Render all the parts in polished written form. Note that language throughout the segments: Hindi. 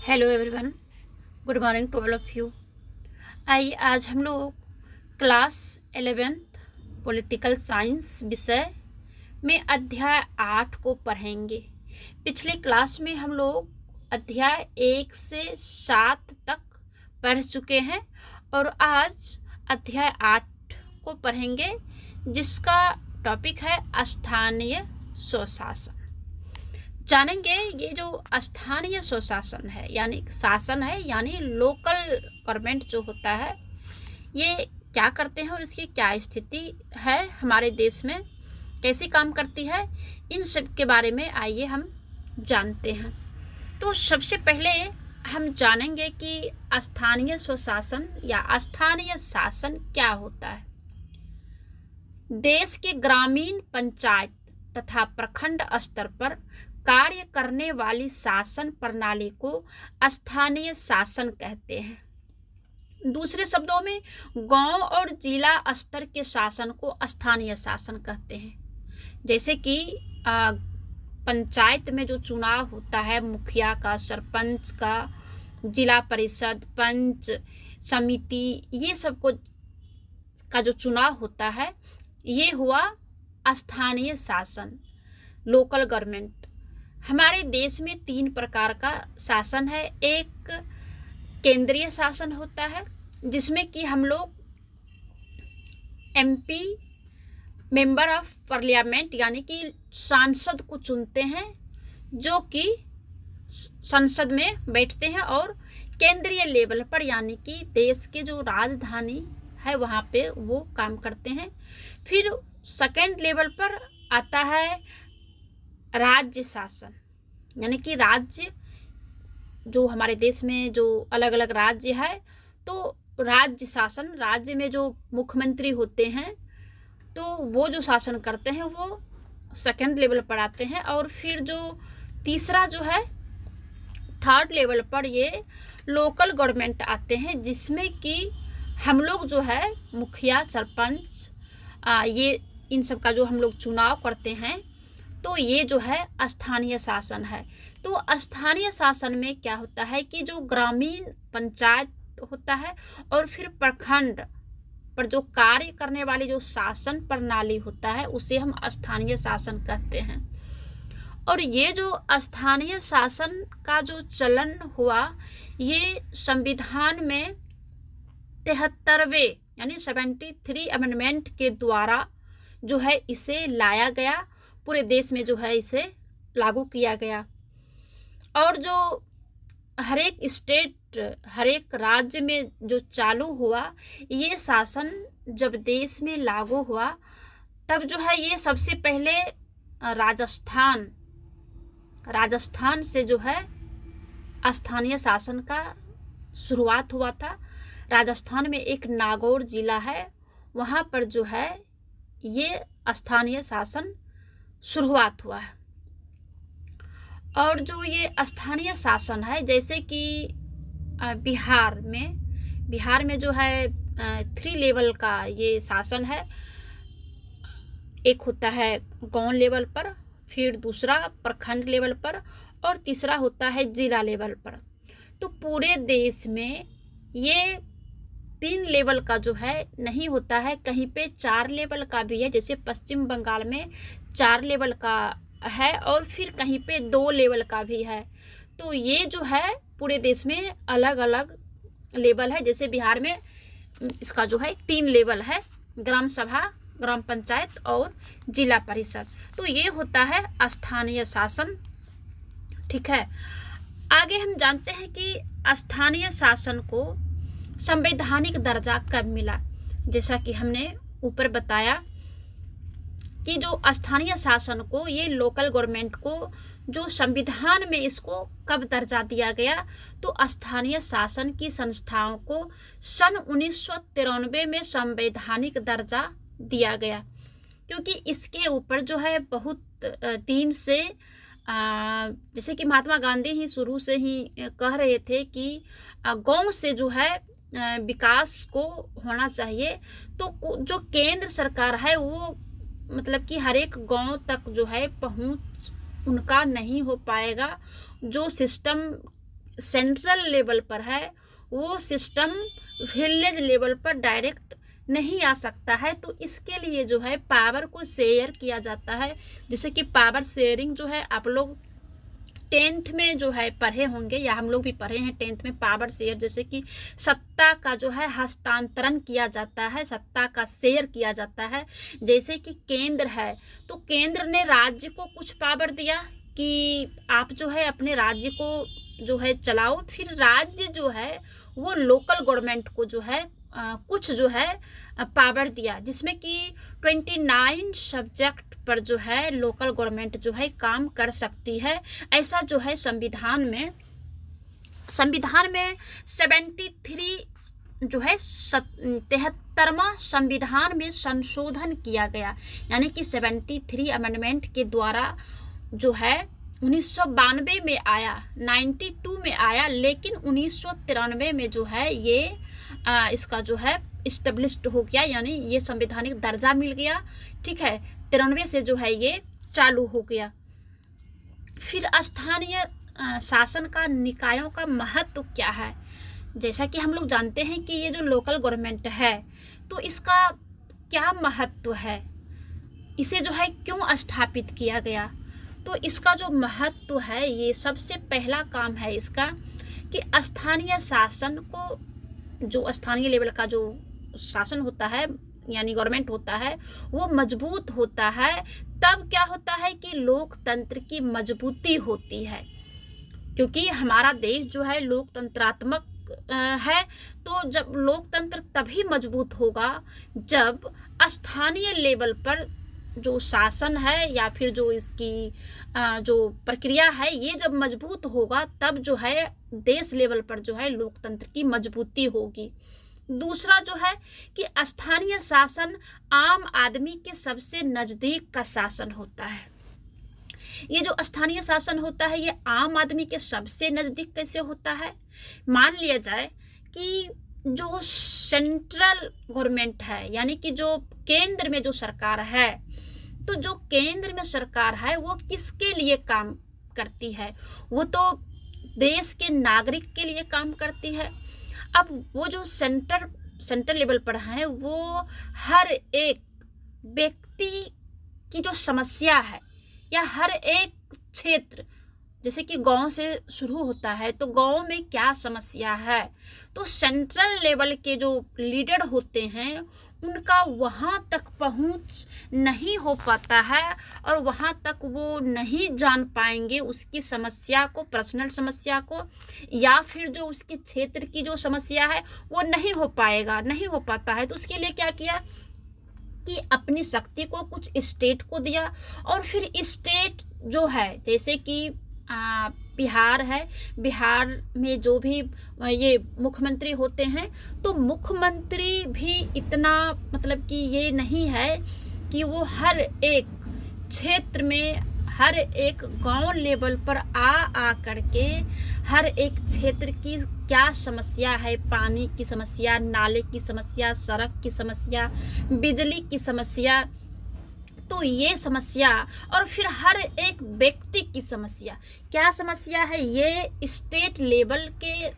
Hello everyone, good morning to all of you. आइए आज हम लोग क्लास 11th पॉलिटिकल साइंस विषय में अध्याय 8 को पढ़ेंगे। पिछले क्लास में हम लोग अध्याय 1 से 7 तक पढ़ चुके हैं और आज अध्याय 8 को पढ़ेंगे, जिसका टॉपिक है स्थानीय स्वशासन। जानेंगे ये जो स्थानीय स्वशासन है यानी लोकल गवर्नमेंट जो होता है, ये क्या करते हैं और इसकी क्या स्थिति है, हमारे देश में कैसे काम करती है, इन सब के बारे में आइए हम जानते हैं। तो सबसे पहले हम जानेंगे कि स्थानीय स्वशासन या स्थानीय शासन क्या होता है। देश के ग्रामीण पंचायत तथा प्रखंड स्तर पर कार्य करने वाली शासन प्रणाली को स्थानीय शासन कहते हैं। दूसरे शब्दों में गांव और जिला स्तर के शासन को स्थानीय शासन कहते हैं। जैसे कि पंचायत में जो चुनाव होता है, मुखिया का, सरपंच का, जिला परिषद, पंच, समिति, ये सब को का जो चुनाव होता है, ये हुआ स्थानीय शासन, लोकल गवर्नमेंट। हमारे देश में 3 प्रकार का शासन है। एक केंद्रीय शासन होता है, जिसमें कि हम लोग एमपी, मेंबर ऑफ पार्लियामेंट, यानी कि सांसद को चुनते हैं, जो कि संसद में बैठते हैं और केंद्रीय लेवल पर यानी कि देश के जो राजधानी है वहाँ पे वो काम करते हैं। फिर सेकेंड लेवल पर आता है राज्य शासन, यानी कि राज्य जो हमारे देश में जो अलग अलग राज्य है, तो राज्य शासन, राज्य में जो मुख्यमंत्री होते हैं तो वो जो शासन करते हैं वो सेकंड लेवल पर आते हैं। और फिर जो तीसरा जो है, थर्ड लेवल पर ये लोकल गवर्नमेंट आते हैं, जिसमें कि हम लोग जो है मुखिया, सरपंच, ये इन सब का जो हम लोग चुनाव करते हैं, तो ये जो है स्थानीय शासन है। तो स्थानीय शासन में क्या होता है कि जो ग्रामीण पंचायत होता है और फिर प्रखंड पर जो कार्य करने वाली जो शासन प्रणाली होता है, उसे हम स्थानीय शासन कहते हैं। और ये जो स्थानीय शासन का जो चलन हुआ, ये संविधान में 73वें यानी 73 अमेंडमेंट के द्वारा जो है इसे लाया गया, पूरे देश में जो है इसे लागू किया गया। और जो हर एक स्टेट, हर एक राज्य में जो चालू हुआ, ये शासन जब देश में लागू हुआ, तब जो है ये सबसे पहले राजस्थान से जो है स्थानीय शासन का शुरुआत हुआ था। राजस्थान में एक नागौर जिला है, वहाँ पर जो है ये स्थानीय शासन शुरुआत हुआ है। और जो ये स्थानीय शासन है, जैसे कि बिहार में जो है 3 लेवल का ये शासन है। एक होता है गांव लेवल पर, फिर दूसरा प्रखंड लेवल पर, और तीसरा होता है जिला लेवल पर। तो पूरे देश में ये 3 लेवल का जो है नहीं होता है, कहीं पे 4 लेवल का भी है। जैसे पश्चिम बंगाल में 4 लेवल का है और फिर कहीं पे 2 लेवल का भी है। तो ये जो है पूरे देश में अलग अलग लेवल है। जैसे बिहार में इसका जो है 3 लेवल है, ग्राम सभा, ग्राम पंचायत और जिला परिषद। तो ये होता है स्थानीय शासन। ठीक है, आगे हम जानते हैं कि स्थानीय शासन को संवैधानिक दर्जा कब मिला। जैसा कि हमने ऊपर बताया कि जो स्थानीय शासन को, ये लोकल गवर्नमेंट को जो संविधान में इसको कब दर्जा दिया गया, तो स्थानीय शासन की संस्थाओं को सन 1993 में संवैधानिक दर्जा दिया गया। क्योंकि इसके ऊपर जो है बहुत दिन से जैसे कि महात्मा गांधी ही शुरू से ही कह रहे थे कि गांव से जो है विकास को होना चाहिए। तो जो केंद्र सरकार है वो मतलब कि हर एक गांव तक जो है पहुंच उनका नहीं हो पाएगा। जो सिस्टम सेंट्रल लेवल पर है वो सिस्टम विलेज लेवल पर डायरेक्ट नहीं आ सकता है। तो इसके लिए जो है पावर को शेयर किया जाता है। जैसे कि पावर शेयरिंग जो है आप लोग 10th में जो है पढ़े होंगे, या हम लोग भी पढ़े हैं 10th में, पावर शेयर, जैसे कि सत्ता का जो है हस्तांतरण किया जाता है, सत्ता का शेयर किया जाता है। जैसे कि केंद्र है तो केंद्र ने राज्य को कुछ पावर दिया कि आप जो है अपने राज्य को जो है चलाओ, फिर राज्य जो है वो लोकल गवर्नमेंट को जो है कुछ जो है पावर दिया, जिसमें कि 29 सब्जेक्ट पर जो है लोकल गवर्नमेंट जो है काम कर सकती है। ऐसा जो है संविधान में 73 जो है 73वां संविधान में संशोधन किया गया, यानी कि 73 अमेंडमेंट के द्वारा जो है 1992 में आया, 92 में आया, लेकिन 1993 में जो है ये इसका जो है इस्टेब्लिश्ड हो गया, यानी ये संवैधानिक दर्जा मिल गया। ठीक है, 93 से जो है ये चालू हो गया। फिर स्थानीय शासन का निकायों का महत्व क्या है? जैसा कि हम लोग जानते हैं कि ये जो लोकल गवर्नमेंट है तो इसका क्या महत्व है, इसे जो है क्यों स्थापित किया गया? तो इसका जो महत्व है, ये सबसे पहला काम है इसका कि स्थानीय शासन को, जो स्थानीय लेवल का जो शासन होता है यानी गवर्नमेंट होता है, वो मजबूत होता है। तब क्या होता है कि लोकतंत्र की मजबूती होती है, क्योंकि हमारा देश जो है लोकतंत्रात्मक है। तो जब लोकतंत्र तभी मजबूत होगा जब स्थानीय लेवल पर जो शासन है या फिर जो इसकी जो प्रक्रिया है ये जब मजबूत होगा, तब जो है देश लेवल पर जो है लोकतंत्र की मजबूती होगी। दूसरा जो है कि स्थानीय शासन आम आदमी के सबसे नजदीक का शासन होता है। ये जो स्थानीय शासन होता है ये आम आदमी के सबसे नजदीक कैसे होता है? मान लिया जाए कि जो सेंट्रल गवर्नमेंट है, यानी कि जो केंद्र में जो सरकार है, तो जो केंद्र में सरकार है वो किसके लिए काम करती है? वो तो देश के नागरिक के लिए काम करती है। अब वो जो सेंट्रल लेवल पर है वो हर एक व्यक्ति की जो समस्या है या हर एक क्षेत्र, जैसे कि गांव से शुरू होता है तो गांव में क्या समस्या है, तो सेंट्रल लेवल के जो लीडर होते हैं उनका वहां तक पहुंच नहीं हो पाता है और वहां तक वो नहीं जान पाएंगे उसकी समस्या को, पर्सनल समस्या को, या फिर जो उसके क्षेत्र की जो समस्या है वो नहीं हो पाता है। तो उसके लिए क्या किया कि अपनी शक्ति को कुछ स्टेट को दिया, और फिर स्टेट जो है जैसे कि बिहार है, बिहार में जो भी ये मुख्यमंत्री होते हैं, तो मुख्यमंत्री भी इतना मतलब कि ये नहीं है कि वो हर एक क्षेत्र में हर एक गांव लेवल पर आ करके हर एक क्षेत्र की क्या समस्या है, पानी की समस्या, नाले की समस्या, सड़क की समस्या, बिजली की समस्या, तो ये समस्या, और फिर हर एक व्यक्ति की समस्या, क्या समस्या है, ये स्टेट लेवल के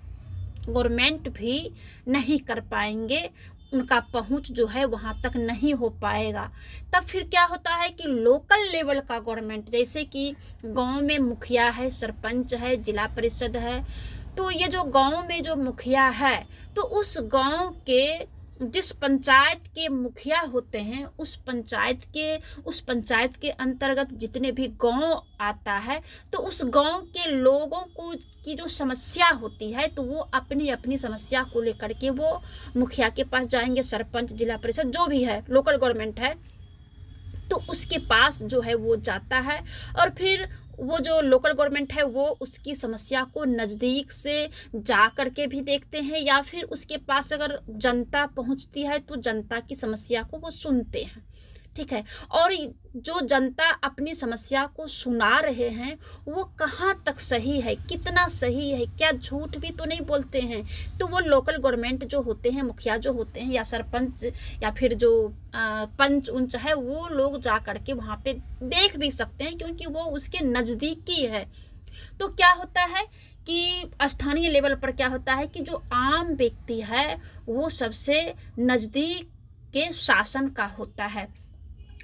गवर्नमेंट भी नहीं कर पाएंगे, उनका पहुंच जो है वहां तक नहीं हो पाएगा। तब फिर क्या होता है कि लोकल लेवल का गवर्नमेंट, जैसे कि गांव में मुखिया है, सरपंच है, जिला परिषद है, तो ये जो गांव में जो मुखिया है तो उस गांव के जिस पंचायत के मुखिया होते हैं उस पंचायत के अंतर्गत जितने भी गांव आता है, तो उस गांव के लोगों को की जो समस्या होती है तो वो अपनी अपनी समस्या को लेकर के वो मुखिया के पास जाएंगे, सरपंच, जिला परिषद जो भी है, लोकल गवर्नमेंट है, तो उसके पास जो है वो जाता है, और फिर वो जो लोकल गवर्नमेंट है वो उसकी समस्या को नज़दीक से जा करके भी देखते हैं, या फिर उसके पास अगर जनता पहुंचती है तो जनता की समस्या को वो सुनते हैं। ठीक है, और जो जनता अपनी समस्या को सुना रहे हैं वो कहाँ तक सही है, कितना सही है, क्या झूठ भी तो नहीं बोलते हैं, तो वो लोकल गवर्नमेंट जो होते हैं, मुखिया जो होते हैं, या सरपंच, या फिर जो पंच उंच है, वो लोग जा करके वहाँ पे देख भी सकते हैं क्योंकि वो उसके नज़दीकी है। तो क्या होता है कि स्थानीय लेवल पर क्या होता है कि जो आम व्यक्ति है वो सबसे नज़दीक के शासन का होता है,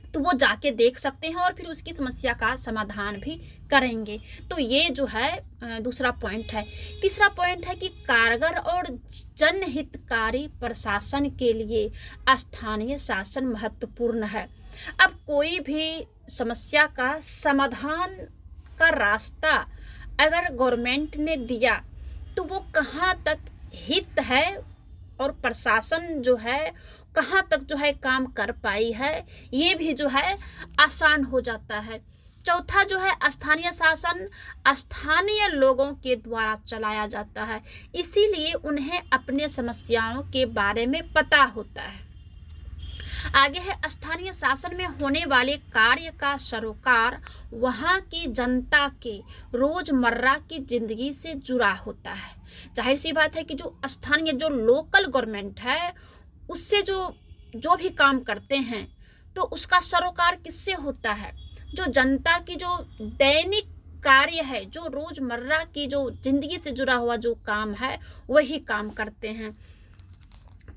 तो वो जाके देख सकते हैं और फिर उसकी समस्या का समाधान भी करेंगे। तो ये जो है दूसरा पॉइंट है। तीसरा पॉइंट है कि कारगर और जनहितकारी प्रशासन के लिए स्थानीय शासन महत्वपूर्ण है। अब कोई भी समस्या का समाधान का रास्ता अगर गवर्नमेंट ने दिया तो वो कहाँ तक हित है और प्रशासन जो है कहाँ तक जो है काम कर पाई है, ये भी जो है आसान हो जाता है। चौथा जो है स्थानीय शासन स्थानीय लोगों के द्वारा चलाया जाता है, इसीलिए उन्हें अपने समस्याओं के बारे में पता होता है। आगे है स्थानीय शासन में होने वाले कार्य का सरोकार वहाँ की जनता के रोजमर्रा की जिंदगी से जुड़ा होता है। जाहिर सी बात है कि जो स्थानीय जो लोकल गवर्नमेंट है उससे जो भी काम करते हैं तो उसका सरोकार किससे होता है, जो जनता की जो दैनिक कार्य है, जो रोजमर्रा की जो जिंदगी से जुड़ा हुआ जो काम है वही काम करते हैं।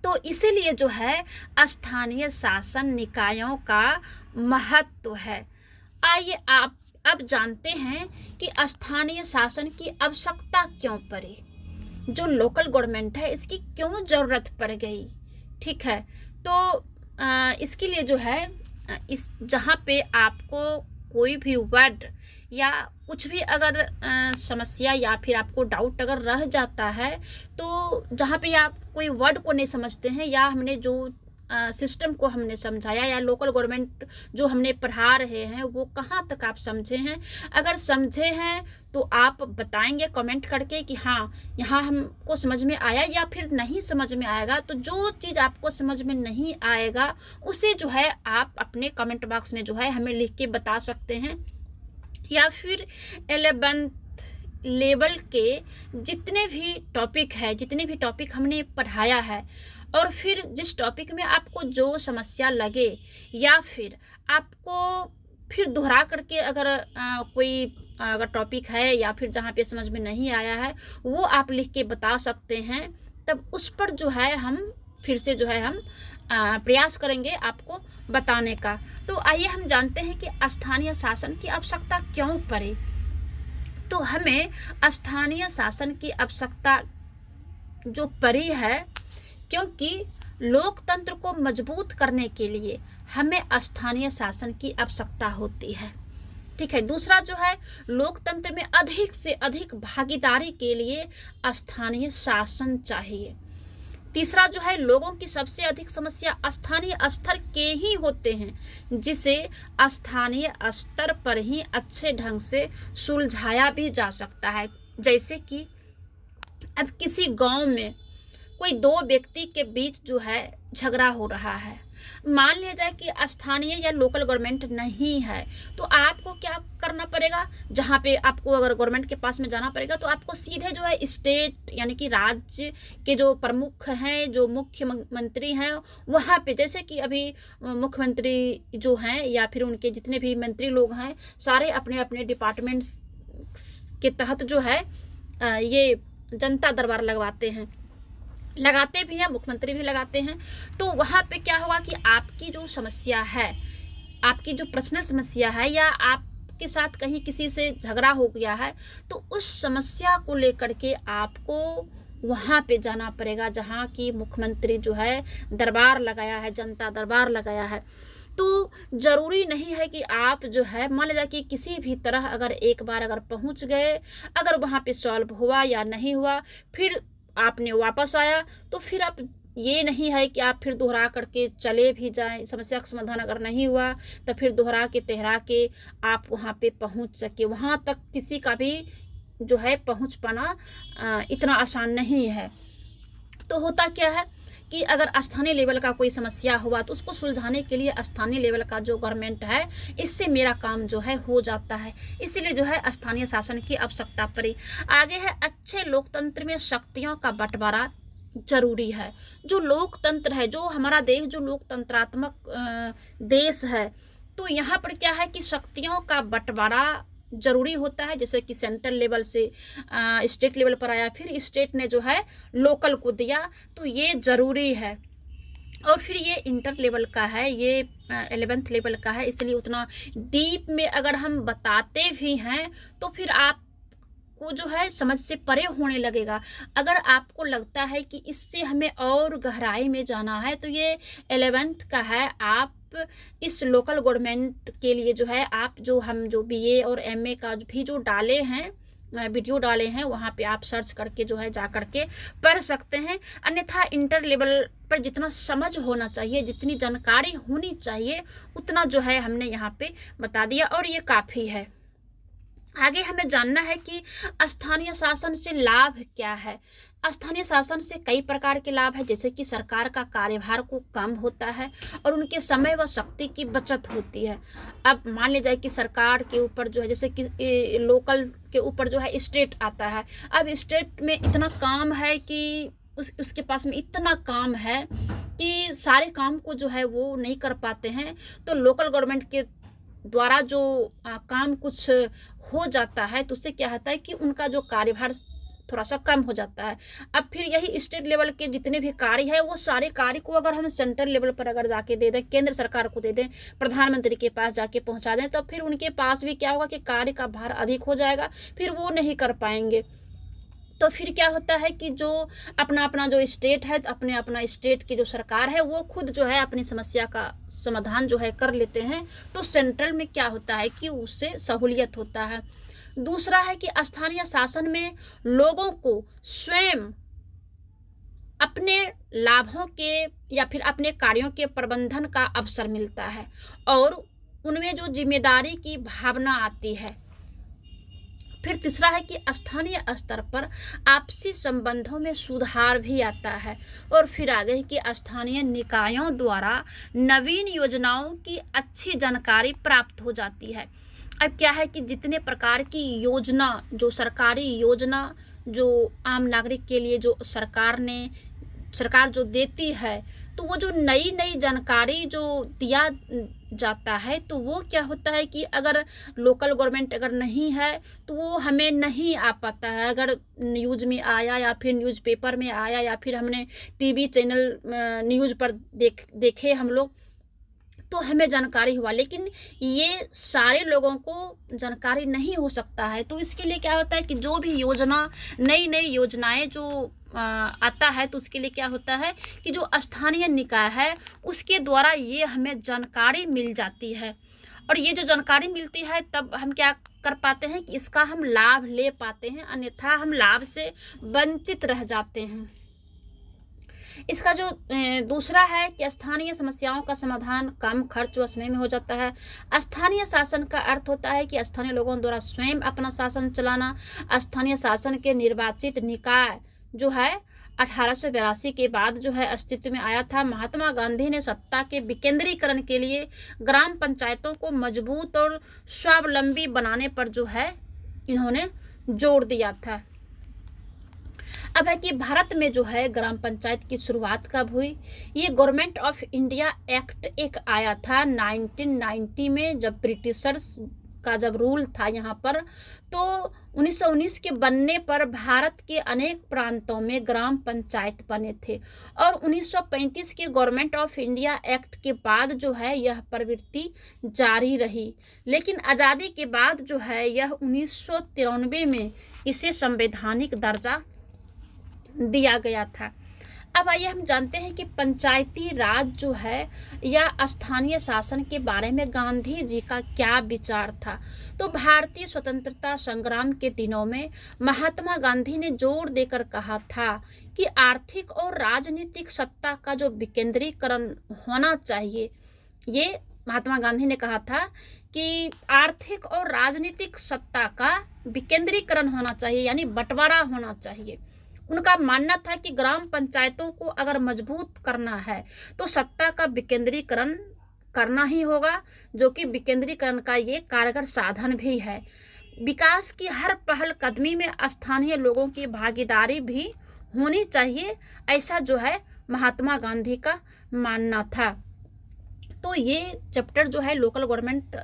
तो इसीलिए जो है स्थानीय शासन निकायों का महत्व है। आइए आप अब जानते हैं कि स्थानीय शासन की आवश्यकता क्यों पड़ी, जो लोकल गवर्नमेंट है इसकी क्यों जरूरत पड़ गई। ठीक है, तो इसके लिए जो है इस जहाँ पे आपको कोई भी वर्ड या कुछ भी अगर समस्या या फिर आपको डाउट अगर रह जाता है, तो जहाँ पे आप कोई वर्ड को नहीं समझते हैं या हमने जो सिस्टम को हमने समझाया या लोकल गवर्नमेंट जो हमने पढ़ा रहे हैं वो कहाँ तक आप समझे हैं, अगर समझे हैं तो आप बताएंगे कमेंट करके कि हाँ यहाँ हमको समझ में आया, या फिर नहीं समझ में आएगा तो जो चीज़ आपको समझ में नहीं आएगा उसे जो है आप अपने कमेंट बॉक्स में जो है हमें लिख के बता सकते हैं। या फिर 11th लेवल के जितने भी टॉपिक हमने पढ़ाया है और फिर जिस टॉपिक में आपको जो समस्या लगे या फिर आपको फिर दोहरा करके अगर कोई अगर टॉपिक है या फिर जहाँ पे समझ में नहीं आया है वो आप लिख के बता सकते हैं, तब उस पर जो है हम फिर से जो है हम प्रयास करेंगे आपको बताने का। तो आइए हम जानते हैं कि स्थानीय शासन की आवश्यकता क्यों पड़ी। तो हमें स्थानीय शासन की आवश्यकता जो पड़ी है क्योंकि लोकतंत्र को मजबूत करने के लिए हमें स्थानीय शासन की आवश्यकता होती है। ठीक है, दूसरा जो है लोकतंत्र में अधिक से अधिक भागीदारी के लिए स्थानीय शासन चाहिए। तीसरा जो है लोगों की सबसे अधिक समस्या स्थानीय स्तर के ही होते हैं, जिसे स्थानीय स्तर पर ही अच्छे ढंग से सुलझाया भी जा सकता है। जैसे कि अब किसी गांव में कोई दो व्यक्ति के बीच जो है झगड़ा हो रहा है, मान लिया जाए कि स्थानीय या लोकल गवर्नमेंट नहीं है, तो आपको क्या करना पड़ेगा, जहाँ पे आपको अगर गवर्नमेंट के पास में जाना पड़ेगा तो आपको सीधे जो है स्टेट यानी कि राज्य के जो प्रमुख हैं, जो मुख्यमंत्री हैं, वहाँ पे जैसे कि अभी मुख्यमंत्री जो हैं या फिर उनके जितने भी मंत्री लोग हैं सारे अपने अपने डिपार्टमेंट्स के तहत जो है ये जनता दरबार लगाते भी हैं, मुख्यमंत्री भी लगाते हैं। तो वहाँ पे क्या होगा कि आपकी जो समस्या है, आपकी जो पर्सनल समस्या है या आपके साथ कहीं किसी से झगड़ा हो गया है, तो उस समस्या को लेकर के आपको वहाँ पे जाना पड़ेगा जहाँ की मुख्यमंत्री जो है दरबार लगाया है, जनता दरबार लगाया है। तो जरूरी नहीं है कि आप जो है मान लीजिए कि किसी भी तरह अगर एक बार अगर पहुँच गए, अगर वहाँ पे सॉल्व हुआ या नहीं हुआ, फिर आपने वापस आया, तो फिर आप ये नहीं है कि आप फिर दोहरा करके चले भी जाएं, समस्या का समाधान अगर नहीं हुआ तो फिर दोहरा के तेहरा के आप वहाँ पे पहुँच सके। वहाँ तक किसी का भी जो है पहुँच पाना इतना आसान नहीं है। तो होता क्या है कि अगर स्थानीय लेवल का कोई समस्या हुआ तो उसको सुलझाने के लिए स्थानीय लेवल का जो गवर्नमेंट है इससे मेरा काम जो है हो जाता है, इसीलिए जो है स्थानीय शासन की आवश्यकता पड़ी। आगे है अच्छे लोकतंत्र में शक्तियों का बंटवारा जरूरी है। जो लोकतंत्र है, जो हमारा देश जो लोकतंत्रात्मक देश है, तो यहाँ पर क्या है कि शक्तियों का बंटवारा जरूरी होता है, जैसे कि सेंट्रल लेवल से स्टेट लेवल पर आया, फिर स्टेट ने जो है लोकल को दिया, तो ये ज़रूरी है। और फिर ये इंटर लेवल का है, ये 11th लेवल का है, इसलिए उतना डीप में अगर हम बताते भी हैं तो फिर आप को जो है समझ से परे होने लगेगा। अगर आपको लगता है कि इससे हमें और गहराई में जाना है तो ये 11th का है। आप इस लोकल गवर्नमेंट के लिए जो है आप हम जो बीए और एमए का भी जो डाले हैं वीडियो डाले हैं, वहाँ पे आप सर्च करके जो है जा करके पढ़ सकते हैं। अन्यथा इंटर लेवल पर जितना समझ होना चाहिए, जितनी जानकारी होनी चाहिए, उतना जो है हमने यहाँ पे बता दिया और ये काफ़ी है। आगे हमें जानना है कि स्थानीय शासन से लाभ क्या है। स्थानीय शासन से कई प्रकार के लाभ है, जैसे कि सरकार का कार्यभार को कम होता है और उनके समय व शक्ति की बचत होती है। अब मान लीजिए कि सरकार के ऊपर जो है, जैसे कि लोकल के ऊपर जो है स्टेट आता है, अब स्टेट में इतना काम है कि उसके पास में इतना काम है कि सारे काम को जो है वो नहीं कर पाते हैं, तो लोकल गवर्नमेंट के द्वारा जो काम कुछ हो जाता है तो उससे क्या होता है कि उनका जो कार्यभार थोड़ा सा कम हो जाता है। अब फिर यही स्टेट लेवल के जितने भी कार्य है, वो सारे कार्य को अगर हम सेंट्रल लेवल पर अगर जाके दे दें, केंद्र सरकार को दे दें, प्रधानमंत्री के पास जाके पहुंचा दें, तो फिर उनके पास भी क्या होगा कि कार्य का भार अधिक हो जाएगा, फिर वो नहीं कर पाएंगे। तो फिर क्या होता है कि जो अपना अपना जो स्टेट है, अपने अपना स्टेट की जो सरकार है, वो खुद जो है अपनी समस्या का समाधान जो है कर लेते हैं। तो सेंट्रल में क्या होता है कि उससे सहूलियत होता है। दूसरा है कि स्थानीय शासन में लोगों को स्वयं अपने लाभों के या फिर अपने कार्यों के प्रबंधन का अवसर मिलता है और उनमें जो जिम्मेदारी की भावना आती है। फिर तीसरा है कि स्थानीय स्तर पर आपसी संबंधों में सुधार भी आता है। और फिर आगे है कि स्थानीय निकायों द्वारा नवीन योजनाओं की अच्छी जानकारी प्राप्त हो जाती है। अब क्या है कि जितने प्रकार की योजना, जो सरकारी योजना जो आम नागरिक के लिए जो सरकार जो देती है, तो वो जो नई नई जानकारी जो दिया जाता है, तो वो क्या होता है कि अगर लोकल गवर्नमेंट अगर नहीं है तो वो हमें नहीं आ पाता है। अगर न्यूज़ में आया या फिर न्यूज़पेपर में आया या फिर हमने टीवी चैनल न्यूज़ पर देखे हम लोग, तो हमें जानकारी हुआ, लेकिन ये सारे लोगों को जानकारी नहीं हो सकता है। तो इसके लिए क्या होता है कि जो भी योजना, नई नई योजनाएं जो आता है, तो उसके लिए क्या होता है कि जो स्थानीय निकाय है उसके द्वारा ये हमें जानकारी मिल जाती है। और ये जो जानकारी मिलती है तब हम क्या कर पाते हैं कि इसका हम लाभ ले पाते हैं, अन्यथा हम लाभ से वंचित रह जाते हैं। इसका जो दूसरा है कि स्थानीय समस्याओं का समाधान कम खर्च व समय में हो जाता है। स्थानीय शासन का अर्थ होता है कि स्थानीय लोगों द्वारा स्वयं अपना शासन चलाना। स्थानीय शासन के निर्वाचित निकाय जो है 1882 के बाद जो है अस्तित्व में आया था। महात्मा गांधी ने सत्ता के विकेंद्रीकरण के लिए ग्राम पंचायतों को मजबूत और स्वावलंबी बनाने पर जो है इन्होंने जोर दिया था। अब है कि भारत में जो है ग्राम पंचायत की शुरुआत कब हुई। ये गवर्नमेंट ऑफ इंडिया एक्ट एक आया था 1990 में, जब ब्रिटिशर्स का जब रूल था यहाँ पर, तो 1919 के बनने पर भारत के अनेक प्रांतों में ग्राम पंचायत बने थे। और 1935 के गवर्नमेंट ऑफ इंडिया एक्ट के बाद जो है यह प्रवृत्ति जारी रही, लेकिन आज़ादी के बाद जो है यह 1993 में इसे संवैधानिक दर्जा दिया गया था। अब आइए हम जानते हैं कि पंचायती राज जो है या स्थानीय शासन के बारे में गांधी जी का क्या विचार था। तो भारतीय स्वतंत्रता संग्राम के दिनों में महात्मा गांधी ने जोर देकर कहा था कि आर्थिक और राजनीतिक सत्ता का जो विकेंद्रीकरण होना चाहिए, ये महात्मा गांधी ने कहा था कि आर्थिक और राजनीतिक सत्ता का विकेंद्रीकरण होना चाहिए, यानी बंटवारा होना चाहिए। उनका मानना था कि ग्राम पंचायतों को अगर मजबूत करना है तो सत्ता का विकेंद्रीकरण करना ही होगा, जो कि विकेंद्रीकरण का ये कारगर साधन भी है। विकास की हर पहल कदमी में स्थानीय लोगों की भागीदारी भी होनी चाहिए, ऐसा जो है महात्मा गांधी का मानना था। तो ये चैप्टर जो है लोकल गवर्नमेंट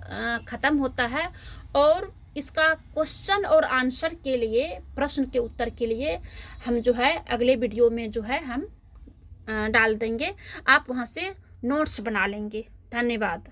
खत्म होता है और इसका क्वेश्चन और आंसर के लिए, प्रश्न के उत्तर के लिए हम जो है अगले वीडियो में जो है हम डाल देंगे। आप वहाँ से नोट्स बना लेंगे। धन्यवाद।